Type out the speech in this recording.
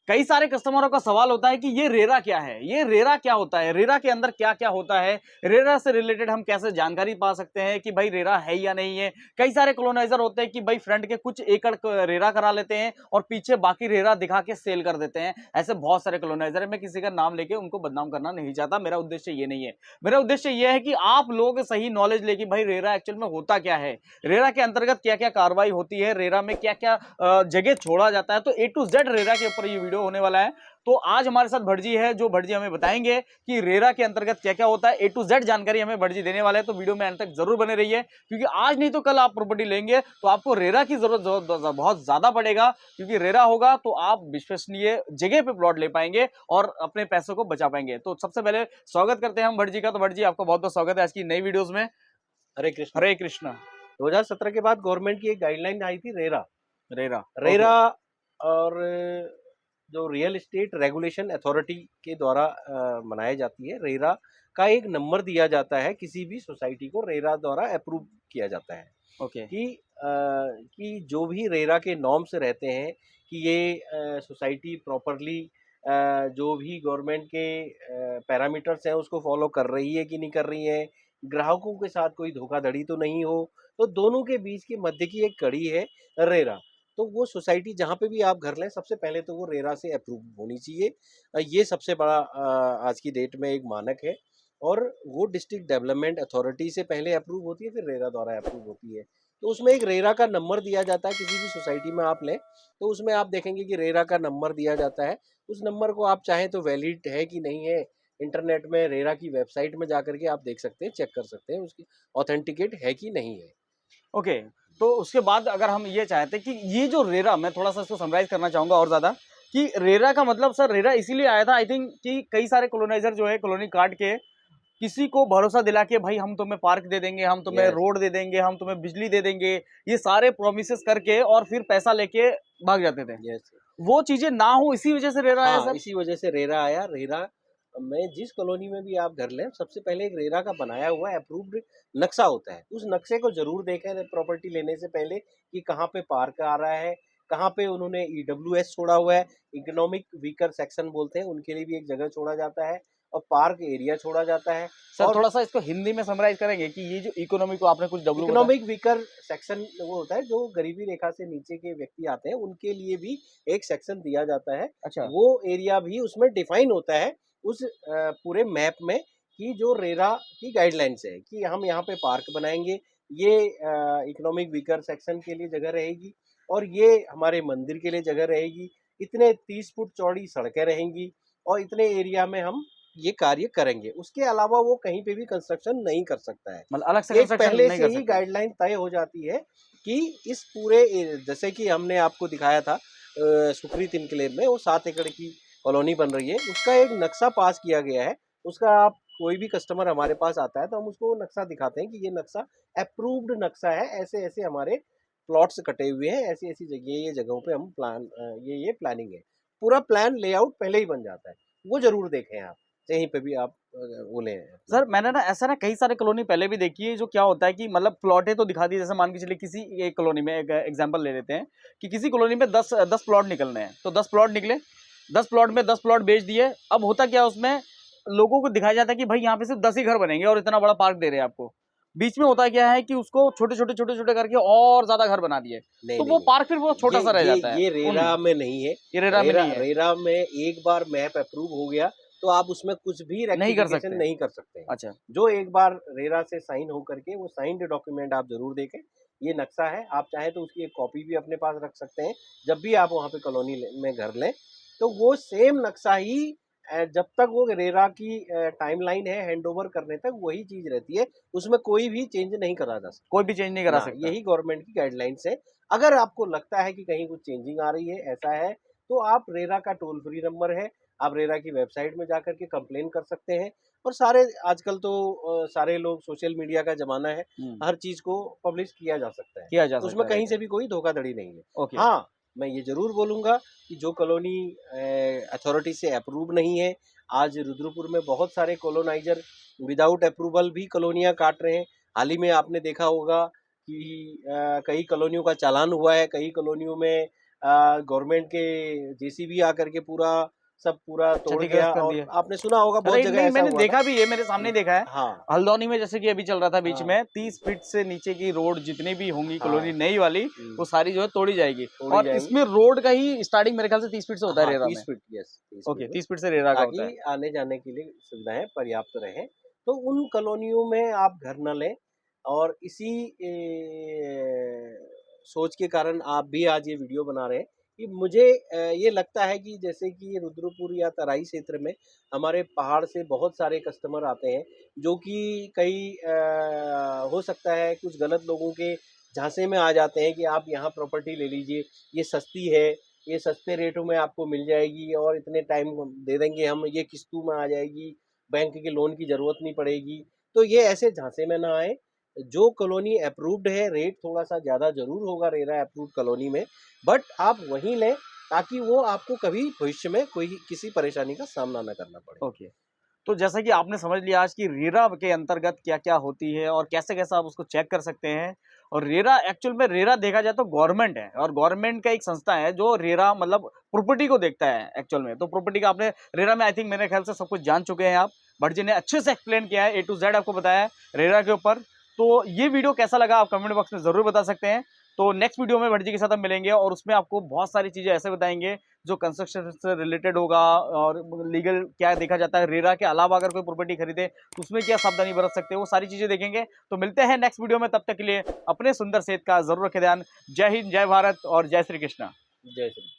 कई सारे कस्टमरों का सवाल होता है कि ये रेरा क्या है, ये रेरा क्या होता है, रेरा के अंदर क्या क्या होता है, रेरा से रिलेटेड हम कैसे जानकारी पा सकते हैं कि भाई रेरा है या नहीं है। कई सारे कॉलोनाइजर होते हैं कि भाई फ्रंट के कुछ एकड़ रेरा करा लेते हैं और पीछे बाकी रेरा दिखा के सेल कर देते हैं। ऐसे बहुत सारे कॉलोनाइजर है, मैं किसी का नाम लेके उनको बदनाम करना नहीं चाहता, मेरा उद्देश्य ये नहीं है। मेरा उद्देश्य ये है कि आप लोग सही नॉलेज लेके भाई रेरा एक्चुअल में होता क्या है, रेरा के अंतर्गत क्या क्या कार्रवाई होती है, रेरा में क्या क्या जगह छोड़ा जाता है। तो ए टू जेड रेरा के ऊपर ये वीडियो होने वाला है। तो आज हमारे साथ भटजी है, जो भटजी हमें बताएंगे कि रेरा के अंतर्गत क्या क्या होता है। ए टू जेड जानकारी हमें भटजी देने वाले हैं, तो वीडियो में अंत तक जरूर बने रहिए, क्योंकि आज नहीं तो कल आप प्रॉपर्टी लेंगे तो आपको रेरा की जरूरत बहुत ज्यादा पड़ेगा। क्योंकि रेरा होगा तो आप विश्वसनीय जगह पे प्लॉट ले पाएंगे और अपने पैसों को बचा पाएंगे। तो सबसे पहले स्वागत करते हैं हम भटजी का। तो भटजी आपका बहुत बहुत स्वागत है आज की नई वीडियोज में। हरे कृष्ण। हरे कृष्णा। 2017 के बाद गवर्नमेंट की एक गाइडलाइन आई थी रेरा रेरा रेरा और जो रियल एस्टेट रेगुलेशन अथॉरिटी के द्वारा मनाई जाती है। रेरा का एक नंबर दिया जाता है, किसी भी सोसाइटी को रेरा द्वारा अप्रूव किया जाता है ओके कि जो भी रेरा के नॉर्म्स रहते हैं कि ये सोसाइटी प्रॉपरली जो भी गवर्नमेंट के पैरामीटर्स हैं उसको फॉलो कर रही है कि नहीं कर रही है, ग्राहकों के साथ कोई धोखाधड़ी तो नहीं हो। तो दोनों के बीच के मध्य की एक कड़ी है रेरा। तो वो सोसाइटी जहाँ पे भी आप घर लें, सबसे पहले तो वो रेरा से अप्रूव होनी चाहिए। ये सबसे बड़ा आज की डेट में एक मानक है और वो डिस्ट्रिक्ट डेवलपमेंट अथॉरिटी से पहले अप्रूव होती है, फिर रेरा द्वारा अप्रूव होती है। तो उसमें एक रेरा का नंबर दिया जाता है। किसी भी सोसाइटी में आप लें तो उसमें आप देखेंगे कि रेरा का नंबर दिया जाता है। उस नंबर को आप चाहें तो वैलिड है कि नहीं है, इंटरनेट में रेरा की वेबसाइट में जाकर के आप देख सकते हैं, चेक कर सकते हैं उसकी ऑथेंटिकेट है कि नहीं है। ओके। तो उसके बाद अगर हम ये चाहते कि ये जो रेरा, मैं थोड़ा सा इसको समराइज करना चाहूंगा और ज्यादा, कि रेरा का मतलब सर रेरा इसीलिए आया था आई थिंक कि कई सारे कॉलोनाइजर जो है कॉलोनी काट के किसी को भरोसा दिला के भाई हम तुम्हें पार्क दे देंगे, हम तुम्हें यस, रोड दे देंगे, हम तुम्हें बिजली दे देंगे, ये सारे प्रोमिसेस करके और फिर पैसा लेके भाग जाते थे। यस। वो चीजें ना हो इसी वजह से रेरा आया हाँ, सर। इसी वजह से रेरा आया। रेरा में जिस कॉलोनी में भी आप घर लें, सबसे पहले एक रेरा का बनाया हुआ अप्रूव्ड नक्शा होता है। उस नक्शे को ज़रूर देखें प्रॉपर्टी लेने से पहले कि कहाँ पे पार्क आ रहा है, कहाँ पे उन्होंने ईडब्ल्यूएस छोड़ा हुआ है, इकोनॉमिक वीकर सेक्शन बोलते हैं, उनके लिए भी एक जगह छोड़ा जाता है और पार्क एरिया छोड़ा जाता है। सर और थोड़ा सा इसको हिंदी में समराइज करेंगे कि ये जो इकोनॉमी को आपने कुछ डब्लू बताया। इकोनॉमिक वीकर सेक्शन वो होता है, जो गरीबी रेखा से नीचे के व्यक्ति आते हैं, उनके लिए भी एक सेक्शन दिया जाता है। अच्छा। वो एरिया भी उसमें डिफाइन होता है उस पूरे मैप में कि जो रेरा की गाइडलाइंस है कि हम यहाँ पे पार्क बनाएंगे, ये इकोनॉमिक वीकर सेक्शन के लिए जगह रहेगी और ये हमारे मंदिर के लिए जगह रहेगी, इतने 30 फुट चौड़ी सड़कें रहेंगी और इतने एरिया में हम ये कार्य करेंगे। उसके अलावा वो कहीं पे भी कंस्ट्रक्शन नहीं कर सकता है। मतलब अलग से एक कंस्ट्रक्शन पहले नहीं से कर ही सकते। गाइडलाइन तय हो जाती है कि इस पूरे जैसे कि हमने आपको दिखाया था सुकृत इनक्लेव में वो 7 एकड़ की कॉलोनी बन रही है, उसका एक नक्शा पास किया गया है। उसका आप कोई भी कस्टमर हमारे पास आता है तो हम उसको वो नक्शा दिखाते हैं कि ये नक्शा अप्रूव्ड नक्शा है, ऐसे-ऐसे हमारे प्लॉट्स कटे हुए हैं, ऐसी-ऐसी जगह ये जगहों पे हम ये प्लानिंग है। पूरा प्लान लेआउट पहले ही बन जाता है। वो ज़रूर देखें आप, कहीं पे भी आप वो लें अपना। सर मैंने ना ऐसा ना कई सारे कॉलोनी पहले भी देखी है, जो क्या होता है कि मतलब प्लॉटें तो दिखा दी, जैसे मान के चलिए किसी एक कॉलोनी में एक एग्जांपल ले लेते हैं कि किसी कॉलोनी में 10 प्लॉट निकलने हैं, तो 10 प्लॉट निकले, 10 प्लॉट में 10 प्लॉट बेच दिए। अब होता क्या है उसमें, लोगों को दिखाया जाता है कि भाई यहाँ पे सिर्फ 10 ही घर बनेंगे और इतना बड़ा पार्क दे रहे हैं आपको। बीच में होता क्या है कि उसको छोटे छोटे छोटे छोटे करके और ज्यादा घर बना दिए, नहीं, तो नहीं, वो नहीं। पार्क फिर वो छोटा सा रह ये जाता है। ये रेरा में नहीं है। ये रेरा में रेरा नहीं है, रेरा में एक बार मैप अप्रूव हो गया तो आप उसमें कुछ भी नहीं कर रेक्टिफिकेशन सकते। नहीं कर सकते हैं। अच्छा। जो एक बार रेरा से साइन हो करके वो साइंड डॉक्यूमेंट आप ज़रूर देखें। ये नक्शा है, आप चाहें तो उसकी एक कॉपी भी अपने पास रख सकते हैं। जब भी आप वहाँ पे कॉलोनी में घर लें, तो वो सेम नक्शा ही जब तक वो रेरा की टाइमलाइन है हैंडओवर करने तक वही चीज़ रहती है। उसमें कोई भी चेंज नहीं करा जा सकता। कोई भी चेंज नहीं करा ना, सकता। यही गवर्नमेंट की गाइडलाइंस है। अगर आपको लगता है कि कहीं कुछ चेंजिंग आ रही है, ऐसा है, तो आप रेरा का टोल फ्री नंबर है, आप रेरा की वेबसाइट में जाकर के कंप्लेन कर सकते हैं और सारे आजकल तो सारे लोग सोशल मीडिया का ज़माना है, हर चीज़ को पब्लिश किया जा सकता है। किया जा तो उसमें सकता है, कहीं राइट। से भी कोई धोखाधड़ी नहीं है। ओके। हाँ, मैं ये ज़रूर बोलूँगा कि जो कॉलोनी अथॉरिटी से अप्रूव नहीं है, आज रुद्रपुर में बहुत सारे कॉलोनाइज़र विदाउट अप्रूवल भी कॉलोनियाँ काट रहे हैं। हाल ही में आपने देखा होगा कि कई कॉलोनियों का चालान हुआ है, कई कॉलोनियों में गवर्नमेंट के जेसीबी आकर के पूरा तोड़ क्षतिग्रस्त गया। कर और दिए। आपने सुना होगा बहुत अरे जगह नहीं, ऐसा मैंने हुआ देखा था। भी है, मेरे सामने देखा है। हाँ, हल्द्वानी में जैसे कि अभी चल रहा था बीच हाँ, में, 30 फीट से नीचे की रोड जितनी भी होंगी हाँ, कॉलोनी नई वाली, वो सारी जो है तोड़ी जाएगी। तोड़ी और जाएंगी। इसमें रोड का ही स्टार्टिंग मेरे ख्याल से 30 फीट से होता है हाँ, रेरा 30 में। फीट, यस 30 ओके, फीट में, 30 फीट से रेरा का होता है। ताकि आने जाने के लिए सुविधाएं पर्याप्त रहें। तो उन कॉलोनियों में आप घर न लें। और इसी सोच के कारण आप भी आज ये वीडियो बना रहे हैं कि मुझे ये लगता है कि जैसे कि रुद्रपुर या तराई क्षेत्र में हमारे पहाड़ से बहुत सारे कस्टमर आते हैं, जो कि कई हो सकता है कुछ गलत लोगों के झांसे में आ जाते हैं कि आप यहाँ प्रॉपर्टी ले लीजिए, ये सस्ती है, ये सस्ते रेटों में आपको मिल जाएगी और इतने टाइम दे देंगे हम, ये किस्तों में आ जाएगी, बैंक के लोन की ज़रूरत नहीं पड़ेगी। तो ये ऐसे झांसे में ना आए। जो कॉलोनी अप्रूव्ड है, रेट थोड़ा सा ज़्यादा ज़रूर होगा रेरा अप्रूव्ड कॉलोनी में, बट आप वहीं लें ताकि वो आपको कभी भविष्य में कोई किसी परेशानी का सामना ना करना पड़े। ओके। तो जैसा कि आपने समझ लिया आज कि रेरा के अंतर्गत क्या-क्या होती है और कैसे-कैसे आप उसको चेक कर सकते हैं। और रेरा एक्चुअल में रेरा देखा जाए तो गवर्नमेंट है, और गवर्नमेंट का एक संस्था है जो रेरा मतलब प्रॉपर्टी को देखता है एक्चुअल में। तो प्रॉपर्टी का आपने रेरा में आई थिंक मेरे ख्याल से सब कुछ जान चुके हैं आप। भट्ट जी ने अच्छे से एक्सप्लेन किया है, ए टू जेड आपको बताया है रेरा के ऊपर। तो ये वीडियो कैसा लगा आप कमेंट बॉक्स में ज़रूर बता सकते हैं। तो नेक्स्ट वीडियो में भट्ट जी के साथ हम मिलेंगे और उसमें आपको बहुत सारी चीज़ें ऐसे बताएँगे जो कंस्ट्रक्शन से रिलेटेड होगा, और लीगल क्या देखा जाता है, रेरा के अलावा अगर कोई प्रॉपर्टी खरीदे तो उसमें क्या सावधानी बरत सकते हैं, वो सारी चीजें देखेंगे। तो मिलते हैं नेक्स्ट वीडियो में, तब तक के लिए अपने सुंदर सेहत का जरूर रखें ध्यान। जय हिंद, जय भारत और जय श्री कृष्णा। जय श्री